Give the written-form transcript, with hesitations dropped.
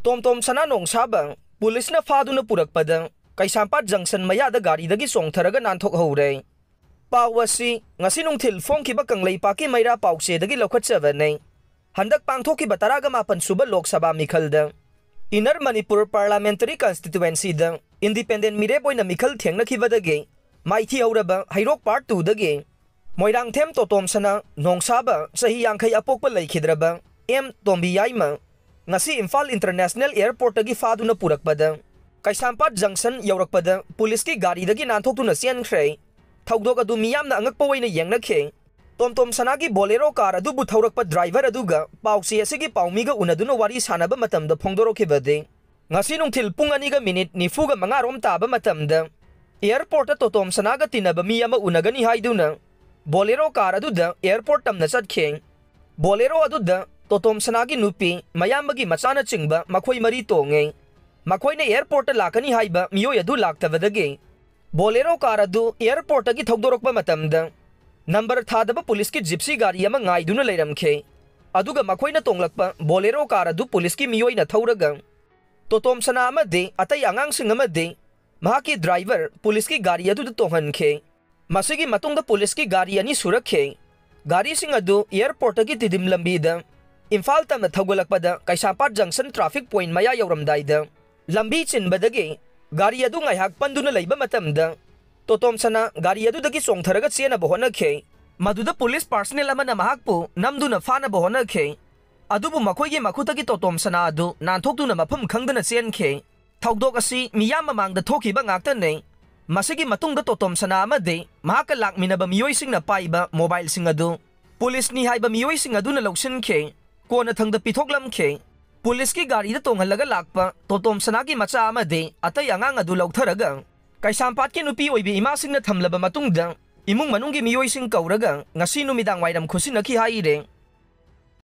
तोम तोम सना नोंसाबा पुलिसना फादुना पुरकपदा कैसांपाट junction मयादा गारीदगी सोंथरगा नांथोकहौरे पाव असि ngasi nungthil phongkiba kanglei maira pauchedagi lokhachawani handak pangthokiba taraga mapan suba lok sabha mikhalda inner manipur parliamentary constituency da independent mire boina mikhal thengnakhibadagi maithi hauraba hairok part 2 dagi moirang them totom sana nongsaba sahi yangkhai apokpa leikidraba m tombi yaima ngasi imphal international airport agi faduna purakpada kaisampat junction yaurakpada police ki gari dagi nanthokuna siankhre थौदोक अदु मियामना अंगकप वैना येंगनखे तोम तोम सनागी Bolero car अदु बु थौरकप driver अदुगा पाउसी असिगी पाउमीगा उनदुना वारी सानाबा मतमदा फोंदोरोखिबदे ngasi nungthil pung 2:45 rom taba matamda airport to tom sanaga tinaba miyama unagani haiduna bolero car aduda airport tamna chatkhe bolero aduda to tom sanagi nupi mayambagi machana chingba makhoi mari tonge makhoina airport lakani haiba miyo adu laktabadage Bolero car अदु airport की थौदोरकपा मतमदा number थादबा police की Gypsy गाड़ी अमा ngaiduna leiramखे अदुगा मखोइना तोंगलकपा Bolero car अदु police की मियोइना थौरगा तोतोम सना अमदे अतै आंगांगसिंग अमदे महाकी driver police की गाड़ी अदु तोहनखे मसिगी मतुंगदा पुलिस की गाड़ी अनि सुरखे गाड़ी सिंग अदु एयरपोर्ट की तिदिम लंबीदा इम्फाल तमना थौगलकपदा कैसापाट जंक्शन ट्रैफिक पॉइंट मया यौरमदाइदा लंबी चिनबदगे गाड़ी अदु ngaihak panduna leiba matamda totom sana गाड़ी अदुदगी सोंथरगा चेना बहोनखे मदुदा पुलिस पर्सनल अमना महाकपु नमदुना फाना बहोनखे अदुबु मखोइगे मखुतगी तोतोम सना अदु नानथोकदुना मफम खंगदना चेनखे थौदोक असि मियाम ममांगदा थोखिबा ngaktanei masigi matungda totom sana amade mahaka lakminaba miyoisingna paiba mobile sing adu police नि हाइबा मियोइसिंग अदुना लौसिनखे कोना थंगदा पिथोकलमखे पुलिस की गाड़ी तोंगलगा लाकपा तोतोम सना की मचा अमदे अतै अंगांग अदु लौथरगा कैसांपाट की नुपी ओइबी इमासिंगना थमलबा मतुंगदा इमुंग मनुंगी मियोइसिंग कौरगा ngasi नुमिदांग वाइरम खुसिनखि हाइरे